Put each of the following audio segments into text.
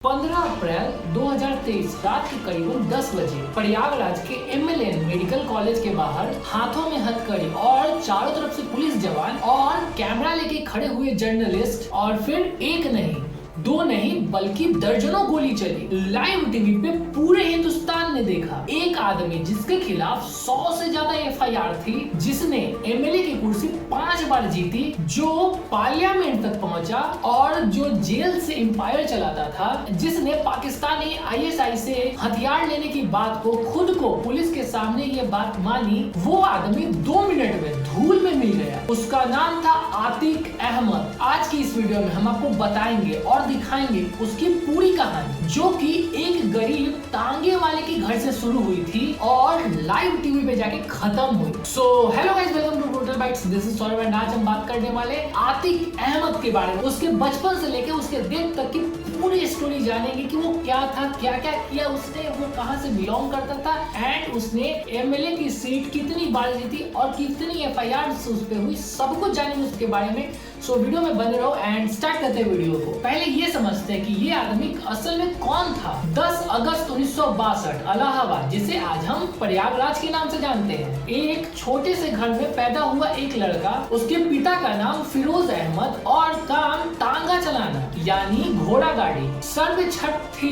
15 अप्रैल 2023 रात के करीबन 10 बजे प्रयागराज के MLN मेडिकल कॉलेज के बाहर हाथों में हथकड़ी और चारों तरफ से पुलिस जवान और कैमरा लेके खड़े हुए जर्नलिस्ट और फिर एक नहीं दो नहीं बल्कि दर्जनों गोली चली। लाइव टीवी पे पूरे हिंदुस्तान ने देखा एक आदमी जिसके खिलाफ 100 से ज्यादा FIR थी, जिसने MLA की कुर्सी 5 बार जीती, जो पार्लियामेंट तक पहुंचा और जो जेल से एम्पायर चलाता था, जिसने पाकिस्तानी ISI से हथियार लेने की बात को खुद को पुलिस के सामने ये बात मानी, वो आदमी 2 मिनट में धूल में मिल गया। उसका नाम था आतिक अहमद। आज की इस वीडियो में हम आपको बताएंगे और दिखाएंगे उसकी पूरी कहानी, जो कि एक गरीब तांगे वाले के घर से शुरू हुई थी और लाइव टीवी पे जाके खत्म हुई। So hello guys, welcome to Total Bytes. This is Saurabh and आज हम बात करने वाले आतिक अहमद के बारे में। उसके बचपन से लेकर उसके डेथ तक की पूरी स्टोरी जानेंगे कि वो क्या था, क्या क्या किया उसने, वो कहां से बिलोंग करता था एंड उसने MLA की सीट कितनी बार जीती और कितनी FIR उस पे हुई, सब कुछ जानेंगे उसके बारे में। सो वीडियो में बने रहो एंड स्टार्ट करते हैं वीडियो को। पहले ये समझते हैं कि ये आदमी असल में कौन था। 10 अगस्त 1962 इलाहाबाद, जिसे आज हम प्रयागराज के नाम से जानते हैं, एक छोटे से घर में पैदा हुआ एक लड़का। उसके पिता का नाम फिरोज अहमद और काम तांगा चलाना यानी घोड़ा गाड़ी। सर में छत थी,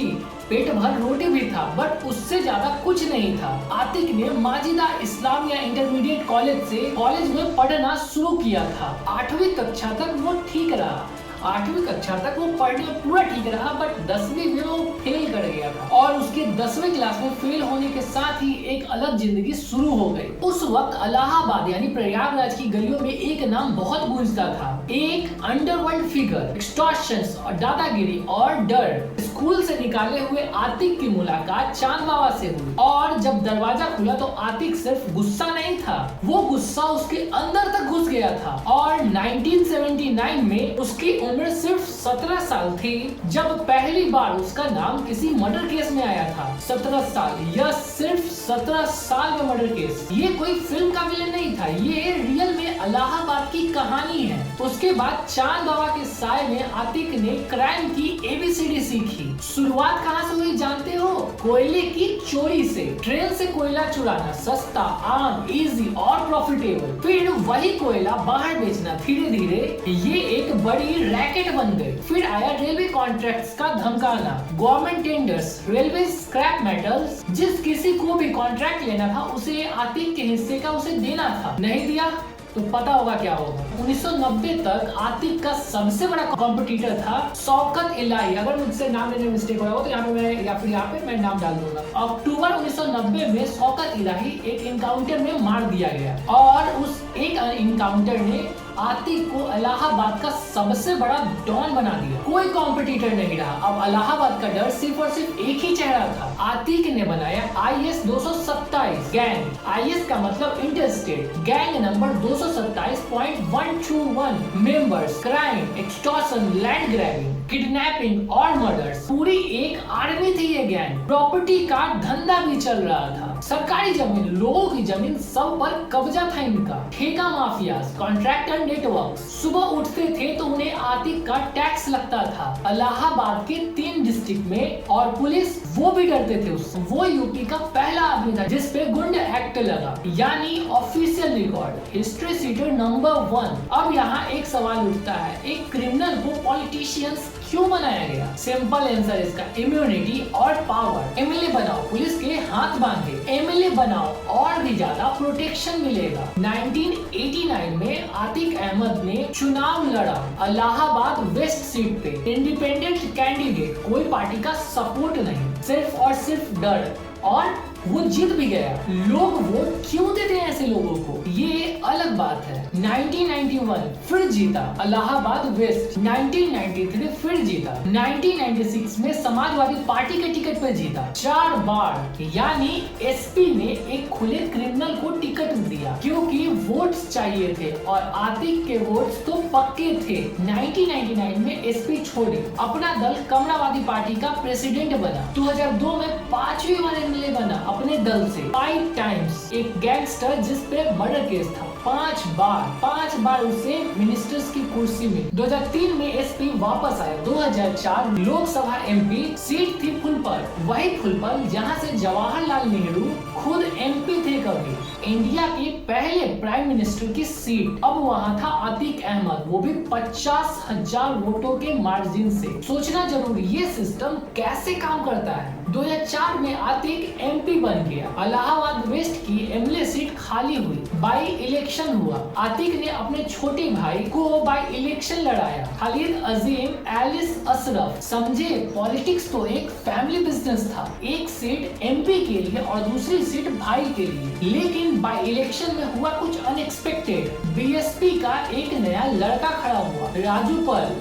पेट भर रोटी भी था, बट उससे ज्यादा कुछ नहीं था। आतिक ने माजिदा इस्लामिया इंटरमीडिएट कॉलेज में पढ़ना शुरू किया था। 8वीं कक्षा तक वो ठीक रहा। 8वीं कक्षा तक वो पढ़ने में पूरा ठीक रहा, बट 10वीं में वो फेल कर गया था और उसके 10वीं क्लास में फेल होने के साथ ही एक अलग जिंदगी शुरू हो गई। उस वक्त इलाहाबाद यानी प्रयागराज की गलियों में एक नाम बहुत गूंजता था, एक अंडरवर्ल्ड फिगर, एक्सटॉर्शंस और दादागिरी और डर। स्कूल से निकाले हुए आतिक की मुलाकात चांद बाबा से हुई और जब दरवाजा खुला तो आतिक सिर्फ गुस्सा नहीं था, वो गुस्सा उसके अंदर तक घुस गया था। और 1979 में उसकी उम्र सिर्फ 17 साल थी जब पहली बार उसका नाम किसी मर्डर केस में आया था। 17 साल, यह सिर्फ 17 साल में मर्डर केस। ये कोई फिल्म का विलेन नहीं था, ये रियल में इलाहाबाद की कहानी है। उसके बाद चांद बाबा के साय में आतिक ने क्राइम की ABCD सीखी। शुरुआत कहाँ से हुई जानते हो? कोयले की चोरी से। ट्रेन से कोयला चुराना सस्ता, आम, इजी और प्रॉफिटेबल। फिर वही कोयला बाहर बेचना। धीरे धीरे ये एक बड़ी रैकेट बन गई। फिर आया रेलवे कॉन्ट्रैक्ट्स का धमकाना, government tenders, railway scrap metals. जिस किसी को भी कॉन्ट्रैक्ट लेना था उसे आतिक के हिस्से का उसे देना था। नहीं दिया तो पता होगा क्या होगा। 1990 तक आतिक का सबसे बड़ा कॉम्पिटिटर था शौकत इलाही। अगर मुझसे नाम लेने में मिस्टेक हुआ हो तो यहाँ पे मैं या फिर यहाँ पे मैं नाम डाल दूंगा। अक्टूबर 1990 में शौकत इलाही एक इनकाउंटर में मार दिया गया और उस एक इनकाउंटर ने आतिक को इलाहाबाद का सबसे बड़ा डॉन बना दिया। कोई कॉम्पिटिटर नहीं रहा। अब इलाहाबाद का डर सिर्फ और सिर्फ एक ही चेहरा था। आतिक ने बनाया IS 227 गैंग। IS का मतलब interstate. Gang number 227.121 members, crime, extortion, land grabbing, kidnapping और मर्डर्स। पूरी एक आर्मी थी ये गैंग। प्रॉपर्टी का धंधा भी चल रहा था। सरकारी जमीन, लोगों की जमीन, सब पर कब्जा था इनका। ठेका माफिया, कॉन्ट्रैक्टर नेटवर्क। सुबह उठते थे तो उन्हें आतिक का टैक्स लगता था। इलाहाबाद के 3 डिस्ट्रिक्ट में और पुलिस वो भी डरते थे उससे। वो यूपी का पहला आदमी था जिस पे गुंड एक्ट लगा, यानी official record, history sheeter number 1। अब यहाँ एक सवाल उठता है, एक क्रिमिनल को पॉलिटिशियंस क्यों बनाया गया? सिंपल आंसर इसका, इम्यूनिटी और पावर। MLA बनाओ, पुलिस के हाथ बांधे। MLA बनाओ और भी ज्यादा प्रोटेक्शन मिलेगा। 1989 में आतिक अहमद ने चुनाव लड़ा इलाहाबाद वेस्ट सीट पे। इंडिपेंडेंट कैंडिडेट, कोई पार्टी का सपोर्ट नहीं, सिर्फ और सिर्फ डर, और वो जीत भी गया। लोग वोट क्यों देते हैं ऐसे लोगों को, ये अलग बात है। 1991 फिर जीता इलाहाबाद वेस्ट। 1993 फिर जीता। 1996 में समाजवादी पार्टी के टिकट पर जीता 4 बार। यानी SP ने एक खुले क्रिमिनल को टिकट दिया क्योंकि वोट्स चाहिए थे और आतिक के वोट्स तो पक्के थे। 1999 में SP छोड़ी, अपना दल कमलावादी पार्टी का प्रेसिडेंट बना। 2002 में 5वीं बार MLA बना अपने दल से 5 टाइम्स। एक गैंगस्टर जिस पे मर्डर केस था, पांच बार उसे मिनिस्टर्स की कुर्सी मिली। 2003 में एसपी वापस आया। 2004 लोकसभा एमपी सीट थी फुलपल, वही फुलपल जहां से जवाहरलाल नेहरू खुद एमपी थे। कभी इंडिया के पहले प्राइम मिनिस्टर की सीट अब वहां था अतीक अहमद, वो भी 50,000 वोटों के मार्जिन से। सोचना जरूरी ये सिस्टम कैसे काम करता है। 2004 में अतीक एमपी बन गया। इलाहाबाद वेस्ट की एमएलए सीट खाली हुई, बाई इलेक्शन हुआ। अतीक ने अपने छोटे भाई को बाई इलेक्शन लड़ाया। खालिद अजीम, एलिस अशरफ। समझे, पॉलिटिक्स तो एक फैमिली बिजनेस था। एक सीट एमपी के लिए और दूसरी सीट भाई के लिए। लेकिन बाई इलेक्शन में हुआ कुछ अनएक्सपेक्टेड। बीएसपी का एक नया लड़का खड़ा हुआ,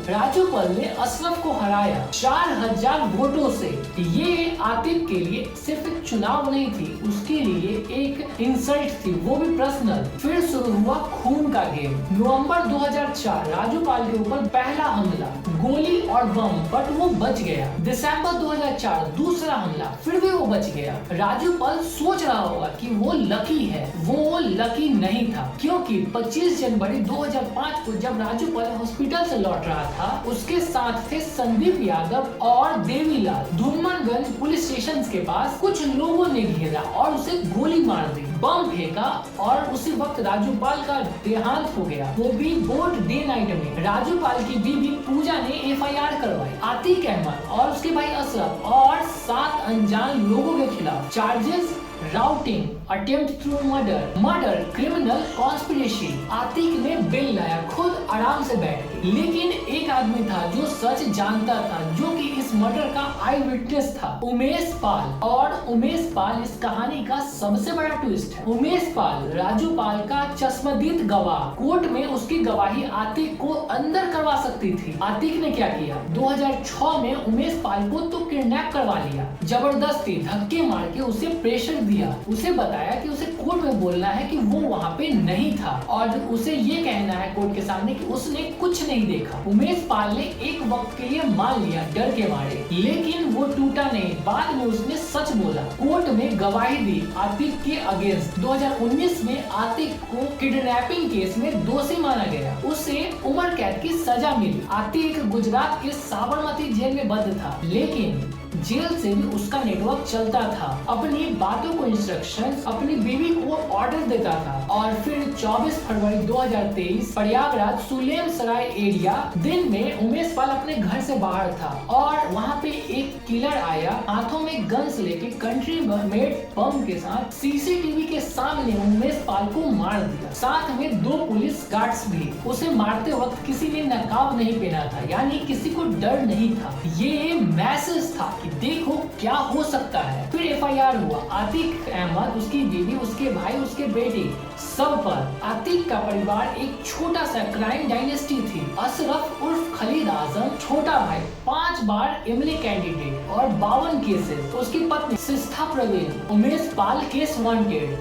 राजू पल ने अशरफ को हराया 4000 वोटों से। ये आतिफ के लिए सिर्फ एक चुनाव नहीं थी, उसके लिए एक इंसल्ट थी, वो भी पर्सनल। फिर शुरू हुआ खून का गेम। नवंबर 2004 राजूपाल के ऊपर पहला हमला, गोली और बम, बट वो बच गया। दिसंबर 2004 दूसरा हमला, फिर भी वो बच गया। राजूपाल सोच रहा होगा कि वो लकी है, वो लकी नहीं था, क्योंकि 25 जनवरी 2005 को जब राजूपाल हॉस्पिटल से लौट रहा था, उसके साथ थे संदीप यादव और देवीलाल। धूमनगंज पुलिस स्टेशन के पास कुछ लोगों ने घेरा और उसे गोली मार दी, बम फेंका और उसी वक्त राजूपाल का देहांत हो गया, वो भी बोट डे नाइट में। राजूपाल की बीबी पूजा ने एफआईआर करवाई। अतीक अहमद और उसके भाई अशरफ और 7 अनजान लोगों के खिलाफ charges, rioting, attempt to murder, criminal conspiracy. Atiq ने बिल लाया, खुद आराम से बैठ के। लेकिन एक आदमी था जो सच जानता था, जो कि इस मर्डर का आई विटनेस था, उमेश पाल। और उमेश पाल इस कहानी का सबसे बड़ा ट्विस्ट है। उमेश पाल राजूपाल का चश्मदीद गवाह, कोर्ट में उसकी गवाही आतिक को अंदर करवा सकती थी। आतिक ने क्या किया, 2006 में उमेश पाल को तो किडनैप करवा लिया, जबरदस्ती धक्के मार के उसे प्रेशर दिया, उसे बताया कि उसे कोर्ट में बोलना है कि वो वहाँ पे नहीं था और उसे ये कहना है कोर्ट के सामने कि उसने कुछ नहीं देखा। उमेश पाल ने एक वक्त के लिए मान लिया डर के मारे, लेकिन वो टूटा नहीं। बाद में उसने सच बोला, कोर्ट में गवाही दी आतिक के अगेंस्ट। 2019 में आतिक को किडनैपिंग केस में दोषी माना गया, उसे उम्र कैद की सजा मिली। आतिक गुजरात के साबरमती जेल में बंद था, लेकिन जेल से भी उसका नेटवर्क चलता था। अपनी बातों को इंस्ट्रक्शंस अपनी बीवी को ऑर्डर देता था। और फिर 24 फरवरी 2023 प्रयागराज सुलेम सराय एरिया दिन में उमेश पाल अपने घर से बाहर था और वहाँ पे एक किलर आया, हाथों में गन्स लेके कंट्री मेड बम के साथ सीसीटीवी के सामने उमेश पाल को मार दिया। साथ में 2 पुलिस गार्ड्स भी। उसे मारते वक्त किसी ने नकाब नहीं पहना था, यानी किसी को डर नहीं था। ये मैसेज था कि देखो क्या हो सकता है। फिर एफआईआर हुआ, आतिक अहमद, उसकी बीवी, उसके भाई, उसके बेटे, सब पर। आतिक का परिवार एक छोटा सा क्राइम डायनेस्टी थी। अशरफ उर्फ खलीद आजम, छोटा भाई, 5 बार एमएलए कैंडिडेट और 52 केसेस। उसकी पत्नी सिस्था प्रवीण, उमेश पाल केस वांटेड,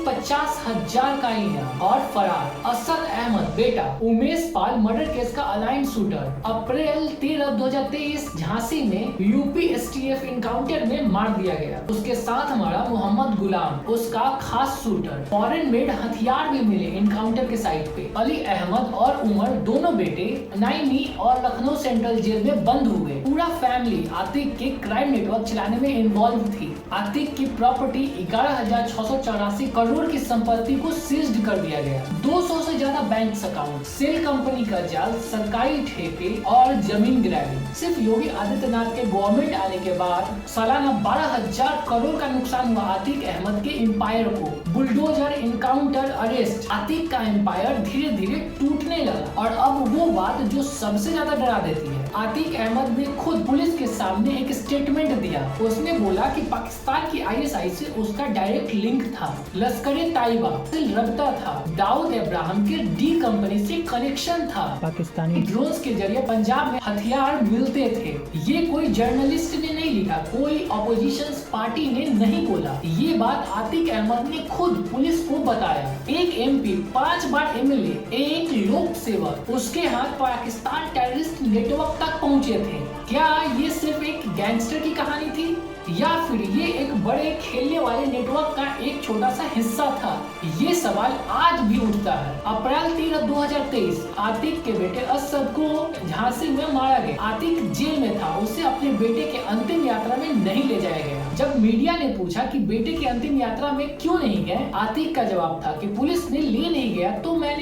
₹50,000 का इनाम और फरार। असद अहमद बेटा, उमेश पाल मर्डर केस का अलाइन शूटर। अप्रैल 13, 2023 झांसी में यूपी एसटीएफ इनकाउंटर में मार दिया गया। उसके साथ हमारा मोहम्मद गुलाम, उसका खास शूटर। फॉरेन मेड हथियार भी मिले इनकाउंटर के साइट पे। अली अहमद और उमर, दोनों बेटे, नैनी और लखनऊ सेंट्रल जेल में बंद हुए। पूरा फैमिली आतिक के क्राइम नेटवर्क चलाने में इन्वॉल्व थी। आतिक की प्रॉपर्टी 11,684 करोड़ की संपत्ति को सीज्ड कर दिया गया। 200 से ज्यादा बैंक अकाउंट, सेल कंपनी का जाल, सरकारी ठेके और जमीन ग्रैबिंग। सिर्फ योगी आदित्यनाथ के गवर्नमेंट आने के बाद सालाना 12,000 करोड़ का नुकसान हुआ आतिक अहमद के एम्पायर को। बुलडोजर, इनकाउंटर, अरेस्ट, आतिक का एम्पायर धीरे धीरे टूटने लगा। और अब वो बात जो सबसे ज्यादा डरा देती है, आतिक अहमद ने खुद पुलिस के सामने एक स्टेटमेंट दिया। उसने बोला कि पाकिस्तान की आईएसआई से उसका डायरेक्ट लिंक था, लश्कर-ए-तैयबा से रब्ता था, दाऊद इब्राहिम के डी कंपनी से कनेक्शन था, पाकिस्तानी ड्रोन्स के जरिए पंजाब में हथियार मिलते थे। ये कोई जर्नलिस्ट ने नहीं लिखा, कोई ऑपोजिशन पार्टी ने नहीं बोला, ये बात आतिक अहमद ने खुद पुलिस को बताया। एक एमपी, 5 बार एमएलए, एक लोक सेवक, उसके हाथ पाकिस्तान टेररिस्ट नेटवर्क तक पहुंचे थे। क्या ये सिर्फ एक गैंगस्टर की कहानी थी या फिर ये एक बड़े खेलने वाले नेटवर्क का एक छोटा सा हिस्सा था? ये सवाल आज भी उठता है। अप्रैल 13, 2023 आतिक के बेटे असद को झांसी में मारा गया। आतिक जेल में था, उसे अपने बेटे के अंतिम यात्रा में नहीं ले जाया गया। जब मीडिया ने पूछा कि बेटे की अंतिम यात्रा में क्यों नहीं गए, आतिक का जवाब था कि पुलिस ने ले नहीं गया तो मैं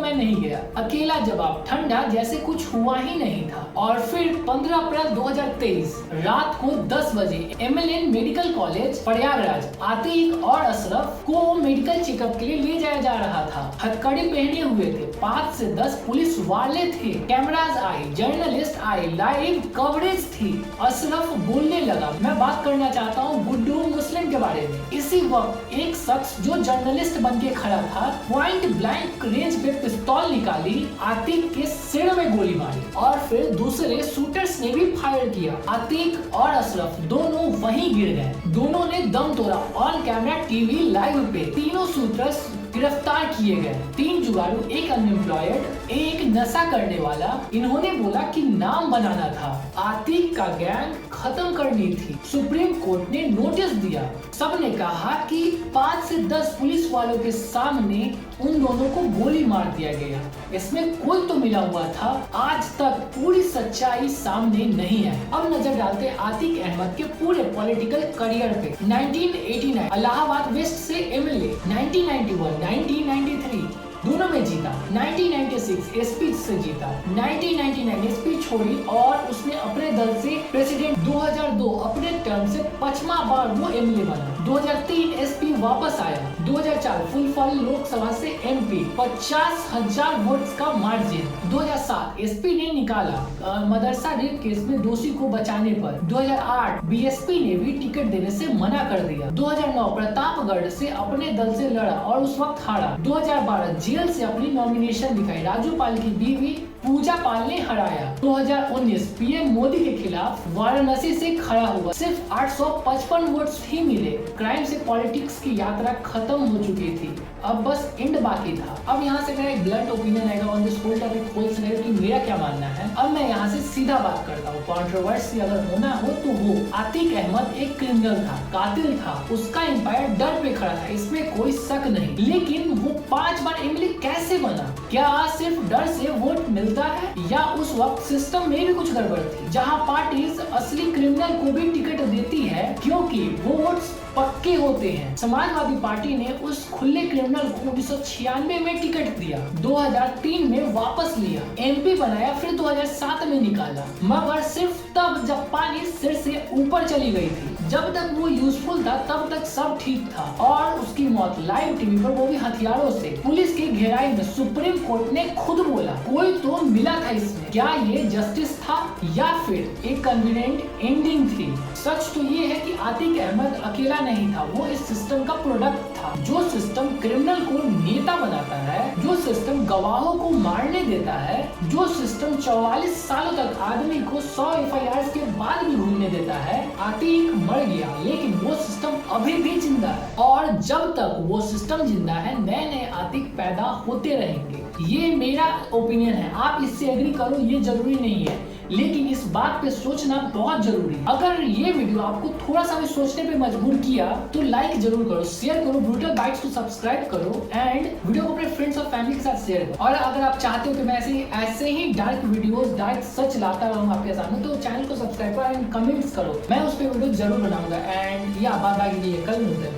नहीं गया। अकेला जवाब, ठंडा जैसे कुछ हुआ ही नहीं था। और फिर 15 अप्रैल 2023 रात को 10 बजे MLN medical college Prayagraj Atiq और अशरफ को मेडिकल चेकअप के लिए ले जाया जा रहा था। हथकड़ी पहने हुए थे, 5 से 10 पुलिस वाले थे। कैमराज आए, जर्नलिस्ट आए, लाइव कवरेज थी। अशरफ बोलने लगा, मैं बात करना चाहता हूँ गुड्डू मुस्लिम के बारे में। इसी वक्त एक शख्स जो जर्नलिस्ट बन के खड़ा था, पॉइंट ब्लैंक रेंज पे पिस्तौल निकाली, आतिक के सिर में गोली मारी और फिर दूसरे शूटर्स ने भी फायर किया। आतिक और अशरफ दोनों वहीं गिर गए। दोनों ने दम तोड़ा। ऑन कैमरा टीवी लाइव पे तीनों शूटर्स गिरफ्तार किए गए। 3 जुगाड़ू, एक अनएम्प्लॉयड, एक नशा करने वाला। इन्होंने बोला कि नाम बनाना था, आतिक का गैंग खत्म करनी थी। सुप्रीम कोर्ट ने नोटिस दिया। सबने कहा कि 5 से 10 पुलिस वालों के सामने उन दोनों को गोली मार दिया गया। इसमें कोई तो मिला हुआ था। आज तक पूरी सच्चाई सामने नहीं आई। अब नजर डालते आतिक अहमद के पूरे पॉलिटिकल करियर पे। 1989 इलाहाबाद वेस्ट से MLA, 1991, 1993 दोनों में जीता। 1996 SP से जीता। 1999 SP छोड़ी और उसने अपने दल से प्रेसिडेंट। 2002 अपने टर्म से 5वां बार वो MLA बना। 2003 SP वापस आया। 2004 फुलफल लोकसभा से MP, 50,000 वोट्स का मार्जिन। 2007 SP ने निकाला मदरसा रेप केस में दोषी को बचाने पर। 2008 BSP ने भी टिकट देने से मना कर दिया। 2009 प्रतापगढ़ से अपने दल से लड़ा और उस वक्त हारा। 2012 जेल से अपनी नॉमिनेशन दिखाई, राजूपाल की बीवी पूजा पाल ने हराया। 2019 PM मोदी के खिलाफ वाराणसी से खड़ा हुआ, सिर्फ 855 वोट्स ही मिले। क्राइम से पॉलिटिक्स की यात्रा खत्म हो चुकी थी, अब बस एंड बाकी था। अब यहाँ से मेरा एक ब्लंट ओपिनियन आएगा on this whole topic, whole scenario कि मेरा क्या मानना है। अब मैं यहाँ से सीधा बात करता हूँ। कंट्रोवर्सी अगर होना हो तो वो आतिक अहमद एक क्रिमिनल था, कातिल था, उसका एम्पायर डर पे खड़ा था, इसमें कोई शक नहीं। लेकिन वो 5 बार MLA कैसे बना? क्या सिर्फ डर से वोट मिलता है या उस वक्त सिस्टम में भी कुछ गड़बड़ थी, जहां पार्टीज असली क्रिमिनल को भी टिकट देती है क्योंकि वो वोट्स पक्के होते हैं। समाजवादी पार्टी ने उस खुले क्रिमिनल को 1996 में टिकट दिया, 2003 में वापस लिया, MP बनाया, फिर 2007 में निकाला, मगर सिर्फ तब जब पानी सिर से ऊपर चली गई थी। जब तक वो यूजफुल था तब तक सब ठीक था और उसकी मौत लाइव टीवी पर, वो भी हथियारों से, पुलिस की घेराई में। सुप्रीम कोर्ट ने खुद बोला कोई तो मिला था इसमें। क्या ये जस्टिस था या फिर एक कन्वीनिएंट एंडिंग थी? सच तो ये है कि आतिक अहमद अकेला नहीं था, वो इस सिस्टम का प्रोडक्ट था। जो सिस्टम क्रिमिनल को नेता बनाता है, जो सिस्टम गवाहों को मारने देता है, जो सिस्टम 44 सालों तक आदमी को 100 FIR के बाद भी घूमने देता है, आतिक मर गया लेकिन वो सिस्टम अभी भी जिंदा है और जब तक वो सिस्टम जिंदा है नए नए आतिक पैदा होते रहेंगे। ये मेरा ओपिनियन है, आप इससे एग्री करो ये जरूरी नहीं है, लेकिन इस बात पे सोचना बहुत जरूरी है। अगर ये वीडियो आपको थोड़ा सा भी सोचने पे मजबूर किया तो लाइक जरूर करो, शेयर करो, ब्रूटल बाइट्स को सब्सक्राइब करो एंड वीडियो को अपने फ्रेंड्स और फैमिली के साथ शेयर करो। और अगर आप चाहते हो कि मैं ऐसे ही डार्क वीडियोस, डार्क सच लाता रहूं आपके सामने, तो चैनल को सब्सक्राइब करो एंड कमेंट्स करो, मैं उस पर वीडियो जरूर बनाऊंगा। एंड या बाय बाय, कल मिलते हैं।